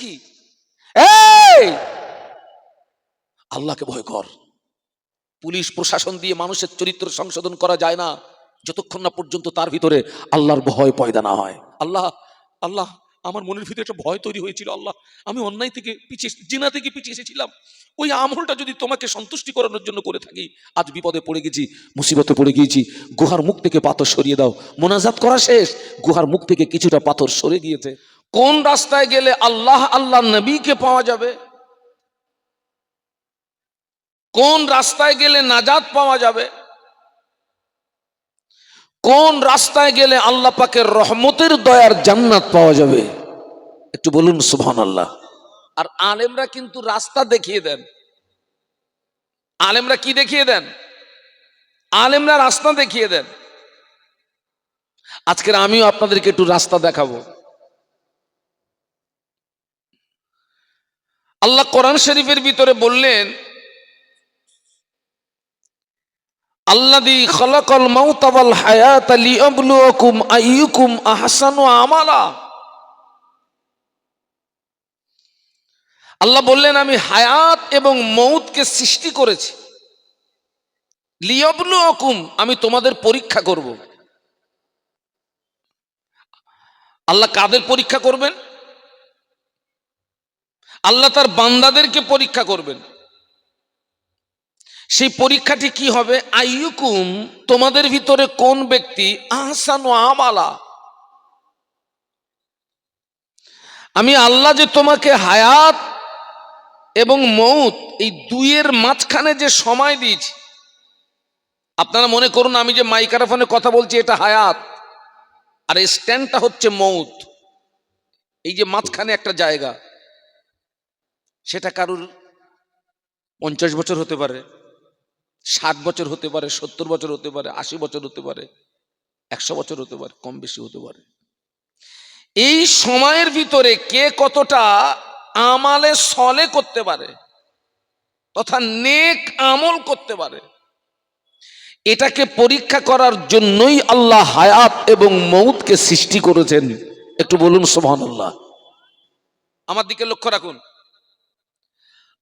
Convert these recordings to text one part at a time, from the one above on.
কি এই আল্লাহকে ভয় কর। পুলিশ প্রশাসন দিয়ে মানুষের চরিত্র সংশোধন করা যায় না যতক্ষণ না পর্যন্ত তার ভিতরে আল্লাহর ভয় পয়দা না হয়। আল্লাহ আল্লাহ আমার মনের ভিতরে একটা ভয় তৈরি হয়েছিল, আল্লাহ আমি অন্যায় থেকে পিছিয়ে, জিনা থেকে পিছিয়ে এসেছিলাম, ওই আমলটা যদি তোমাকে সন্তুষ্টি করানোর জন্য করে থাকি, আজ বিপদে পড়ে গেছি, মুসিবতে পড়ে গিয়েছি, গুহার মুখ থেকে পাথর সরিয়ে দাও। মোনাজাত করা শেষ, গুহার মুখ থেকে কিছুটা পাথর সরে গিয়েছে। কোন রাস্তায় গেলে আল্লাহ আল্লাহ নবীকে পাওয়া যাবে, কোন রাস্তায় গেলে নাজাত পাওয়া যাবে, কোন রাস্তায় গেলে আল্লাহ পাকের রহমতের দয়ার জান্নাত পাওয়া যাবে, একটু বলুন সুবহানাল্লাহ। আর আলেমরা কিন্তু রাস্তা দেখিয়ে দেন। আলেমরা কি দেখিয়ে দেন? আলেমরা রাস্তা দেখিয়ে দেন। আজকের আমিও আপনাদেরকে একটু রাস্তা দেখাবো। আল্লাহ কোরআন শরীফের ভিতরে বললেন, আল্লাযী খালাকাল মাউতা ওয়াল হায়াতা লিয়াবলুয়াকুম আইয়ুকুম আহসানু আমালা। আল্লাহ বললেন আমি হায়াত এবং মৌতকে সৃষ্টি করেছি, লিয়াবলুয়াকুম আমি তোমাদের পরীক্ষা করব। আল্লাহ কাদের পরীক্ষা করবেন? আল্লাহ তার বান্দাদেরকে পরীক্ষা করবেন। সেই পরীক্ষাটি কি হবে? আইয়ুকুম তোমাদের ভিতরে কোন ব্যক্তি আহসানু আমালা। আমি আল্লাহ যে তোমাকে হায়াত এবং মৌত এই দুইয়ের মাঝখানে যে সময় দিয়েছি, আপনারা মনে করুন আমি যে মাইক্রোফোনে কথা বলছি এটা হায়াত, আর এই স্ট্যান্ডটা হচ্ছে মৌত। এই যে মাঝখানে একটা জায়গা, সেটা কারুর 50 বছর হতে পারে, 60 বছর হতে পারে, 70 বছর হতে পারে, 80 বছর হতে পারে, 100 বছর হতে পারে, কম বেশি হতে পারে। এই সময়ের ভিতরে কে কতটা আমালে সলে করতে পারে তথা নেক আমল করতে পারে, এটাকে পরীক্ষা করার জন্যই আল্লাহ হায়াত এবং মৌতকে সৃষ্টি করেছেন। একটু বলুন সুবহানাল্লাহ। আমার দিকে লক্ষ্য রাখুন।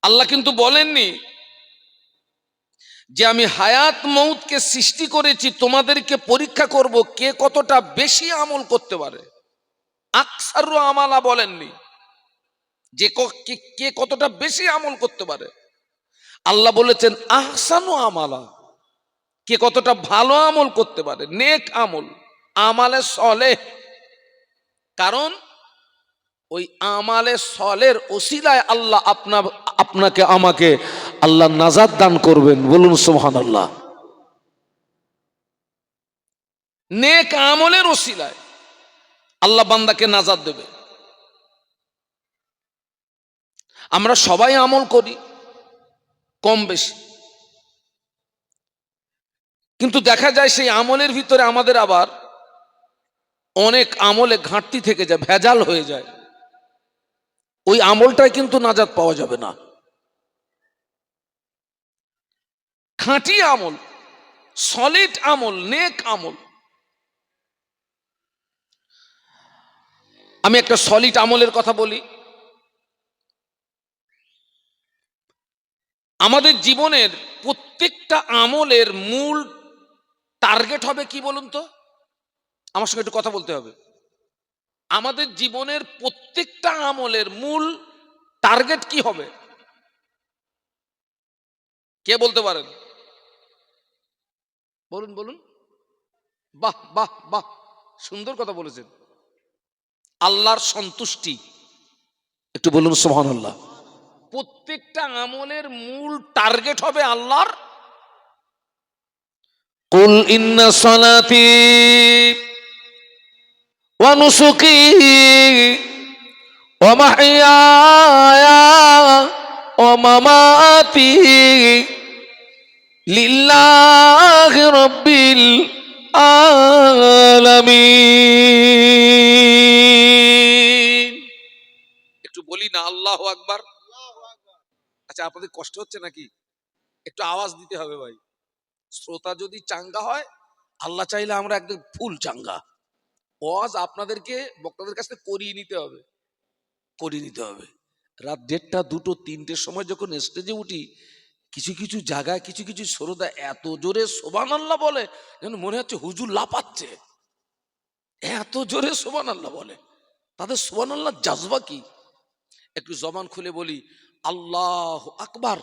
আল্লাহ কিন্তু বলেননি যে আমি হায়াত মৌতকে সৃষ্টি করেছি তোমাদেরকে পরীক্ষা করব কে কতটা বেশি আমল করতে পারে। আকসারু আমালা বলেননি যে কে কতটা বেশি আমল করতে পারে। আল্লাহ বলেছেন আহসানু আমালা, কে কতটা ভালো আমল করতে পারে, নেক আমল, আমালে সলেহ। কারণ ওই আমালে সলের ওসিলায় আল্লাহ আপনাকে আমাকে আল্লাহ নাজাত দান করবেন। বলুন সুবহানাল্লাহ। নেক আমলের ওসিলায় আল্লাহ বান্দাকে নাজাত দেবে। আমরা সবাই আমল করি কম বেশি, কিন্তু দেখা যায় সেই আমলের ভিতরে আমাদের আবার অনেক আমলে ঘাটতি থেকে যায়, ভেজাল হয়ে যায়। ওই আমলটাই কিন্তু নাজাত পাওয়া যাবে না। খাঁটি আমল, সলিড আমল, নেক আমল। আমি একটা সলিড আমলের কথা বলি। আমাদের জীবনের প্রত্যেকটা আমলের মূল টার্গেট হবে কি বলুন তো? আমার সঙ্গে একটু কথা বলতে হবে। আমাদের জীবনের প্রত্যেকটা আমলের মূল টার্গেট কি হবে? কে বলতে পারেন? বলুন বলুন। বাহ বাহ বাহ, সুন্দর কথা বলেছেন। আল্লাহর সন্তুষ্টি। একটু বলুন সুবহানাল্লাহ। প্রত্যেকটা আমলের মূল টার্গেট হবে আল্লাহর। কুল ইন্না সালাতি ওয়া নুসুকি ওয়া মাহইয়ায়া ওয়া মামাতি লিল্লাহি রাব্বিল আলামিন। একটু বলি না আল্লাহু আকবার। আচ্ছা আপনাদের কষ্ট হচ্ছে নাকি? একটু আওয়াজ দিতে হবে ভাই। শ্রোতা যদি চাঙ্গা হয়, আল্লাহ চাইলে আমরা একদম ফুল চাঙ্গা। ওয়াজ আপনাদেরকে বক্তাদের কাছ থেকে করিয়ে নিতে হবে। করে নিতে হবে। রাত 1:30, 2টো, 3টের সময় যখন স্টেজে উঠি, কিছু কিছু জায়গায় কিছু কিছু শ্রোতা এত জোরে সুবহানাল্লাহ বলে যেন মনে হচ্ছে হুজুর লাফাচ্ছে, এত জোরে সুবহানাল্লাহ বলে। তাদের সুবহানাল্লাহ জাজবা কি? একটু জবান খুলে বলি আল্লাহু আকবার,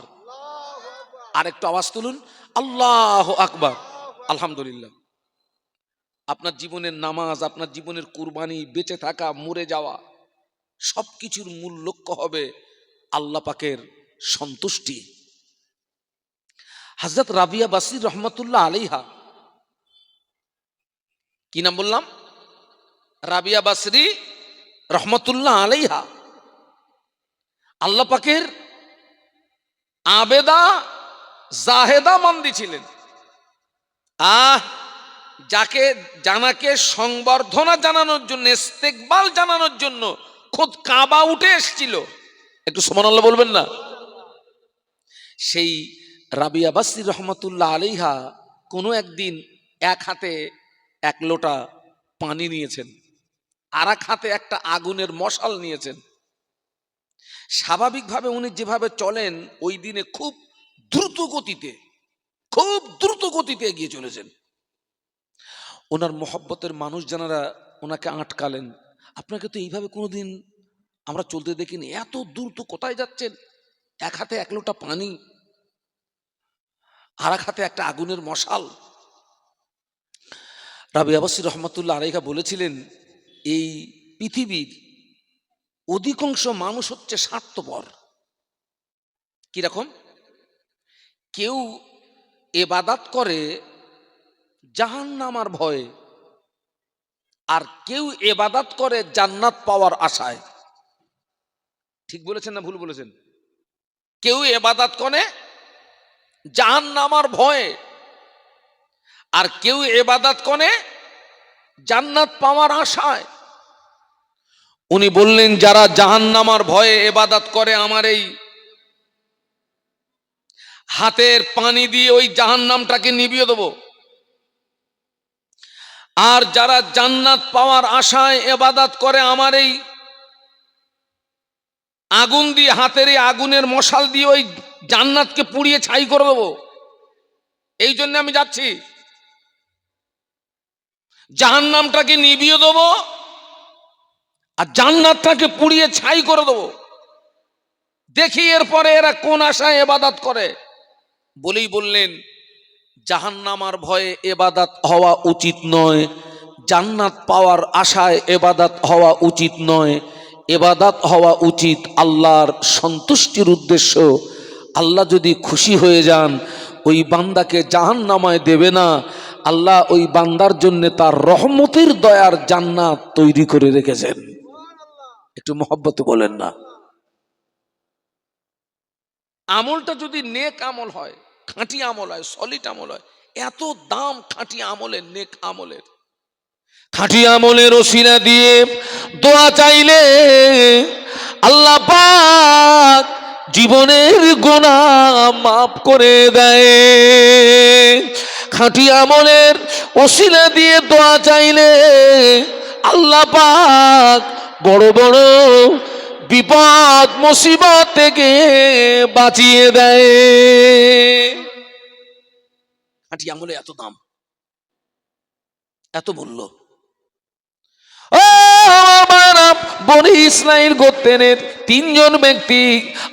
আর একটু আওয়াজ তুলুন আল্লাহু আকবার। আলহামদুলিল্লাহ। আপনার জীবনের নামাজ, আপনার জীবনের কুরবানি, বেঁচে থাকা, মরে যাওয়া, সবকিছুর মূল লক্ষ্য হবে আল্লাহ পাকের সন্তুষ্টি। হযরত রাবিয়া বাসরী রহমাতুল্লাহ আলাইহা, কি নাম বললাম? রাবিয়া বাসরী রহমাতুল্লাহ আলাইহা আল্লাহ পাকের আবেদা জাহেদা মান্দি ছিলেন। যাকে জানাকে সংবর্ধনা জানানোর জন্য, ইস্তেকবাল জানানোর জন্য খোদ কাবা উঠে এসেছিল। একটু সুবহানাল্লাহ বলবেন না? সেই রাবিয়া বাসরী রহমাতুল্লাহ আলাইহা কোনো একদিন এক হাতে এক লোটা পানি নিয়েছেন, আর এক হাতে একটা আগুনের মশাল নিয়েছেন। স্বাভাবিকভাবে উনি যেভাবে চলেন ওই দিনে খুব দ্রুত গতিতে এগিয়ে চলেছেন। ওনার মহব্বতের মানুষ যারা ওনাকে আটকালেন, আপনাকে তো এইভাবে কোনোদিন আমরা চলতে দেখিনি, এত দ্রুত কোথায় যাচ্ছেন? এক হাতে এক লোটা পানি, আর এক হাতে একটা আগুনের মশাল। রাবিয়া বাসরী রহমাতুল্লাহ আলাইহা বলেছিলেন, এই পৃথিবীর অধিকাংশ মানুষ হচ্ছে স্বার্থপর। কিরকম? কেউ ইবাদত করে জাহান্নামের ভয়ে, আর কেউ ইবাদত করে জান্নাত পাওয়ার আশায়। ঠিক বলেছেন না ভুল বলেছেন? কেউ ইবাদত করে জাহান্নামের ভয়ে, আর কেউ ইবাদত করে জান্নাত পাওয়ার আশায়। উনি বললেন, যারা জাহান্নামের ভয়ে ইবাদত করে, আমার এই হাতের পানি দিয়ে ওই জাহান্নামটাকে নিভিয়ে দেব। আর যারা জান্নাত পাওয়ার আশায় ইবাদত করে, আমার এই আগুন দিয়ে, হাতের এই আগুনের মশাল দিয়ে ওই জান্নাতকে পুড়িয়ে ছাই করে দেবো। এই জন্য আমি যাচ্ছি, জাহান্নামটাকে নিভিয়ে দেবো আর জান্নাতটাকে পুড়িয়ে ছাই করে দেবো। দেখি এরপরে এরা কোন আশায় ইবাদত করে। বলেই বললেন, জাহান্নামের ভয়ে ইবাদত হওয়া উচিত নয়, জান্নাত পাওয়ার আশায় ইবাদত হওয়া উচিত নয়। ইবাদত হওয়া উচিত আল্লাহর সন্তুষ্টির উদ্দেশ্য। আল্লাহ যদি খুশি হয়ে যান, ওই বান্দাকে জাহান্নামায় দেবে না, আল্লাহ ওই বান্দার জন্য তার রহমতের দয়ার জান্নাত তৈরি করে রেখেছেন। একটু মহব্বতে বলেন না? আমলটা যদি নেক আমল হয়, খাঁটি আমল হয়, সলিড আমল হয়, এত দাম খাঁটি আমলের, নেক আমলের। খাঁটি আমলের ওসিলা দিয়ে দোয়া চাইলে আল্লাহ পাক জীবনের গুনাহ মাফ করে দেয়। খাঁটি আমলের ওসিলা দিয়ে দোয়া চাইলে আল্লাহ পাক বড় বড় বিপদ মুসিবত থেকে বাঁচিয়ে দেয়। খাঁটি আমলে এত দাম, এত মূল্য। বনি ইসরাইল গোত্রের 3 জন ব্যক্তি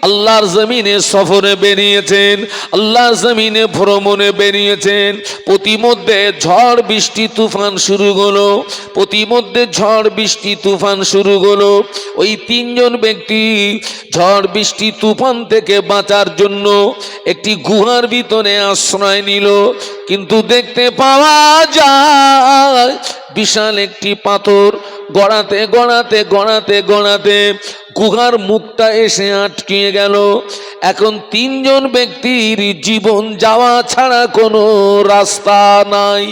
আল্লাহর জমিনে সফরে বেরিয়েছেন, আল্লাহর জমিনে ভ্রমণে বেরিয়েছেন। প্রতিমধ্যে ঝড় বৃষ্টি তুফান শুরু হলো, প্রতিমধ্যে ঝড় বৃষ্টি তুফান শুরু হলো। ওই 3 জন ব্যক্তি ঝড় বৃষ্টি তুফান থেকে বাঁচার জন্য একটি গুহার ভিতরে আশ্রয় নিল। কিন্তু দেখতে পাওয়া যায় বিশাল একটি পাথর গড়াতে গড়াতে গড়াতে গড়াতে গুহার মুখটা এসে আটকিয়ে গেল। এখন 3 জন ব্যক্তির জীবন যাওয়া ছাড়া কোনো রাস্তা নাই।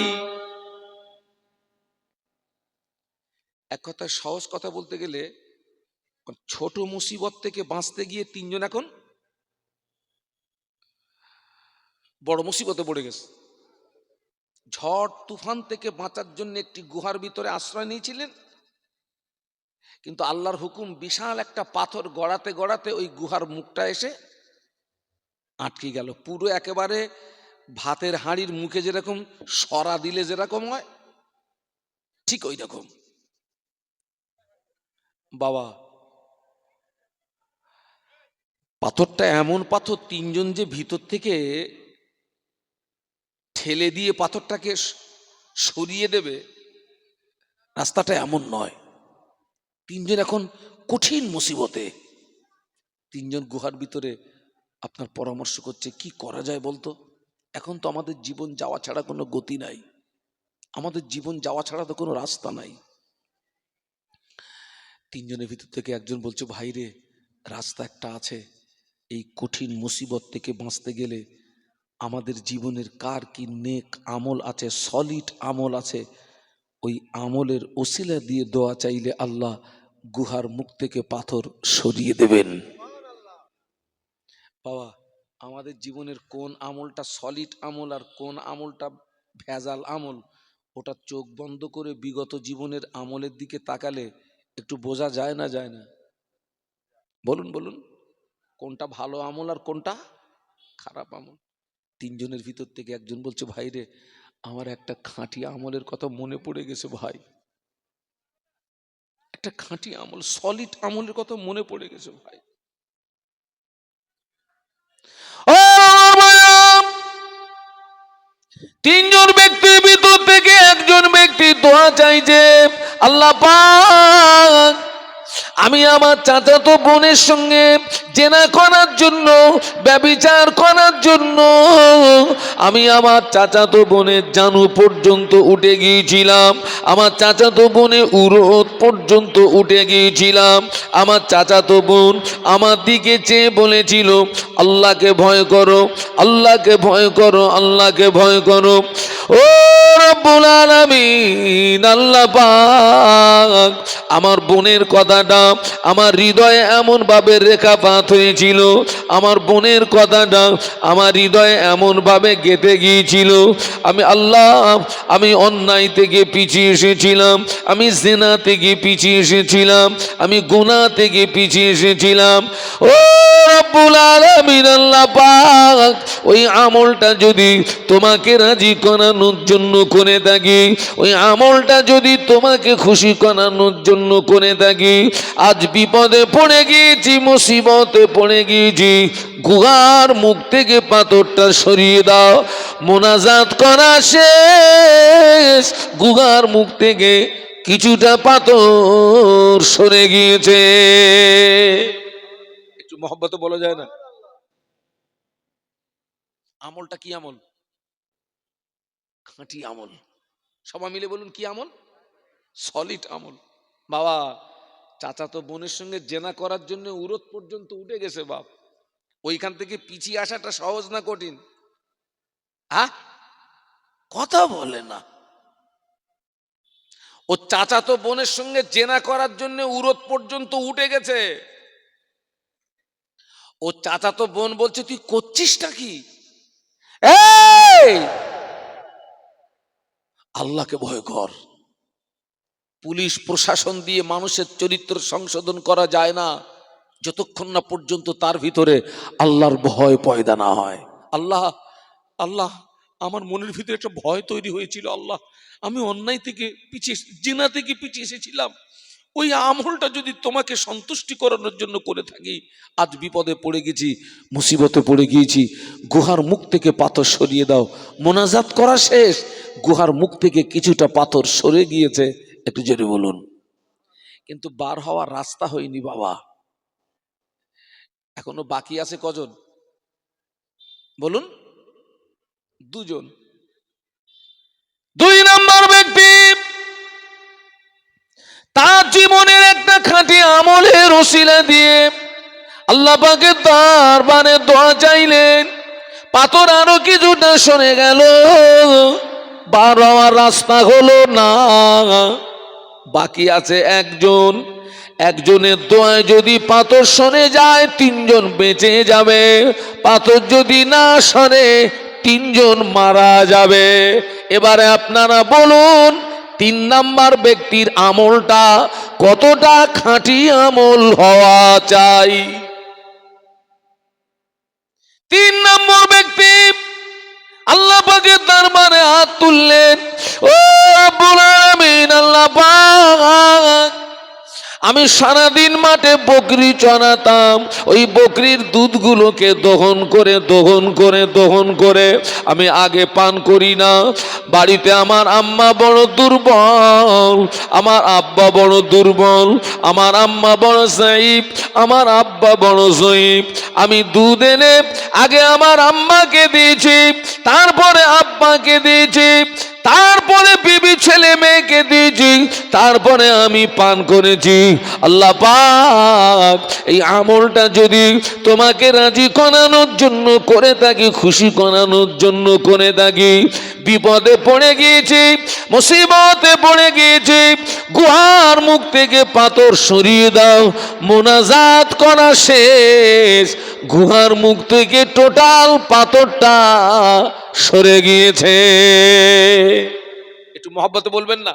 এক কথায়, সহজ কথা বলতে গেলে, ছোট মুসিবত থেকে বাঁচতে গিয়ে 3 জন এখন বড় মুসিবতে পড়ে গেছে। ঝড় তুফান থেকে বাঁচার জন্য একটি গুহার ভিতরে আশ্রয় নিয়েছিলেন, কিন্তু আল্লাহর হুকুম, বিশাল একটা পাথর গড়াতে গড়াতে ওই গুহার মুখটা এসে আটকে গেল। পুরো একেবারে ভাতের হাঁড়ির মুখে যেরকম সরা দিলে যেরকম হয়, ঠিক ওই রকম। বাবা, পাথরটা এমন পাথর, তিনজন যে ভিতর থেকে ঠেলে দিয়ে পাথরটাকে সরিয়ে দেবে, রাস্তাটা এমন নয়। তিনজন এখন কঠিন মুসিবতে, তিনজন গুহার ভিতরে আপনার পরামর্শ করছে কি করা যায় বলতো। এখন তো আমাদের জীবন যাওয়া ছাড়া কোনো গতি নাই, আমাদের জীবন যাওয়া ছাড়া তো কোনো রাস্তা নাই। তিনজনের ভিতর থেকে একজন বলছে, ভাই রে, রাস্তা একটা আছে। এই কঠিন মুসিবত থেকে বাঁচতে গেলে আমাদের জীবনের কার কি নেক আমল আছে, সলিড আমল আছে, ওই আমলের ওসিলা দিয়ে দোয়া চাইলে আল্লাহ গুহার মুখ থেকে পাথর সরিয়ে দেবেন। বাবা, আমাদের জীবনের কোন আমলটা সলিড আমল আর কোন আমলটা ভেজাল আমল, ওটা চোখ বন্ধ করে বিগত জীবনের আমলের দিকে তাকালে একটু বোঝা যায় না, যায় না? বলুন বলুন, কোনটা ভালো আমল আর কোনটা খারাপ আমল? তিনজনের ভিতর থেকে একজন বলছে, ভাই রে, আমার একটা খাঁটি আমলের কথা মনে পড়ে গেছে ভাই, একটা খাঁটি আমল, সলিড আমলের কথা মনে পড়ে গেছে ভাই। তিনজন ব্যক্তির ভিতর থেকে একজন ব্যক্তি দোয়া চাইছে, আল্লাহ পাক, আমি আমার চাচাতো বোনের সঙ্গে জেনা করার জন্য, ব্যভিচার করার জন্য আমি আমার চাচাতো বোনের জানু পর্যন্ত উঠে গিয়েছিলাম, আমার চাচাতো বোনের উরত পর্যন্ত উঠে গিয়েছিলাম। আমার চাচাতো বোন আমার দিকে চেয়ে বলেছিল, আল্লাহকে ভয় করো, আল্লাহকে ভয় করো, আল্লাহকে ভয় করো। ও রব্বুল আলামিন, আল্লাহ পাক আমার বোনের কথাটা আমার হৃদয়ে এমন ভাবে রেখাপাত হয়েছিল, আমার বোনের কথাটা আমার হৃদয়ে এমন ভাবে গেঁথে গিয়েছিল। আমি আল্লাহ, আমি অন্যায় থেকে পিছিয়ে এসেছিলাম, আমি জিনা থেকে পিছিয়ে এসেছিলাম, আমি গুনাহ থেকে পিছিয়ে এসেছিলাম। ও রব্বুল আলামিন, আল্লাহ পাক ওই আমলটা যদি তোমাকে রাজি করানোর জন্য করে থাকি, ওই আমলটা যদি তোমাকে খুশি করানোর জন্য করে থাকি, আজ বিপদে পড়ে গিয়েছি, মুসিবতে পড়ে গিয়েছি, গুহার মুখ থেকে পাথরটা সরিয়ে দাও। মোনাজাত করা শেষ, গুহার মুখ থেকে কিছুটা পাথর সরে গিয়েছে। একটু মহব্বতে বলা যায় না? আমলটা কি আমল? খাঁটি আমল। সবাই মিলে বলুন, কি আমল? সলিড আমল। বাবা, চাচাতো বোনের সঙ্গে জেনা করার জন্য উরত পর্যন্ত উঠে গেছে বাপ, ওইখান থেকে পিছিয়ে আসাটা সহজ না কঠিন? কথা বলে না। ও চাচাতো বোনের সঙ্গে জেনা করার জন্য উরত পর্যন্ত উঠে গেছে। ও চাচাতো বোন বলছে, তুই করছিসটা কি? আল্লাহকে ভয় কর। পুলিশ প্রশাসন দিয়ে মানুষের চরিত্র সংশোধন করা যায় না যতক্ষণ না পর্যন্ত তার ভিতরে আল্লাহর ভয় পয়দা না হয়। আল্লাহ, আল্লাহ, আমার মনের ভিতরে একটা ভয় তৈরি হয়েছিল। আল্লাহ, আমি অন্যায় থেকে পিছিয়ে, জিনা থেকে পিছিয়ে এসেছিলাম, ওই আমলটা যদি তোমাকে সন্তুষ্টি করানোর জন্য করে থাকি, আজ বিপদে পড়ে গেছি, মুসিবতে পড়ে গিয়েছি, গুহার মুখ থেকে পাথর সরিয়ে দাও। মোনাজাত করা শেষ, গুহার মুখ থেকে কিছুটা পাথর সরে গিয়েছে। একটু জোরে বলুন। কিন্তু বার হওয়ার রাস্তা হয়নি বাবা, এখনো বাকি আছে কজন? বলুন। দুজন। দুই নম্বর ব্যক্তি তার জীবনের একটা খাঁটি আমলের ওসিলা দিয়ে আল্লাহ পাকের দরবারে দোয়া চাইলেন, পাথর আরো কিছুটা সরে গেল, বার হওয়ার রাস্তা হলো না। বাকি আছে একজন। একজনের দোয়ায় যদি পাথর সরে যায়, তিনজন বেঁচে যাবে। পাথর যদি না সরে, তিনজন মারা যাবে। এবারে আপনারা বলুন, তিন নাম্বার ব্যক্তির আমলটা কতটা খাঁটি আমল হওয়া চাই। 3 নম্বর ব্যক্তি আল্লাহ পাকের দরবারে হাত তুললেন, ও রব্বুল আলামিন, আল্লাহ পাক, আমি সারাদিন মাঠে বকরি চড়াতাম, ওই বকরির দুধগুলোকে দহন করে আমি আগে পান করি না। বাড়িতে আমার আম্মা বড় দুর্বল, আমার আব্বা বড় দুর্বল, আমার আম্মা বড় জয়ীফ, আমার আব্বা বড় জয়ীফ। আমি দুধ এনে আগে আমার আম্মাকে দিয়েছি, তারপরে আব্বাকে দিয়েছি, তারপরে বিবি ছেলে মেয়েকে দিয়েছি, তারপরে আমি পান করেছি। আল্লাহ পাক, এই আমলটা যদি তোমাকে রাজি করানোর জন্য করে থাকি, খুশি করানোর জন্য করে থাকি, বিপদে পড়ে গিয়েছি, মুসিবতে পড়ে গিয়েছি, গুহার মুখ থেকে পাথর সরিয়ে দাও। মোনাজাত করা শেষ, গুহার মুখ থেকে টোটাল পাথরটা সরে গিয়েছে। একটু মহব্বতে বলবেন না?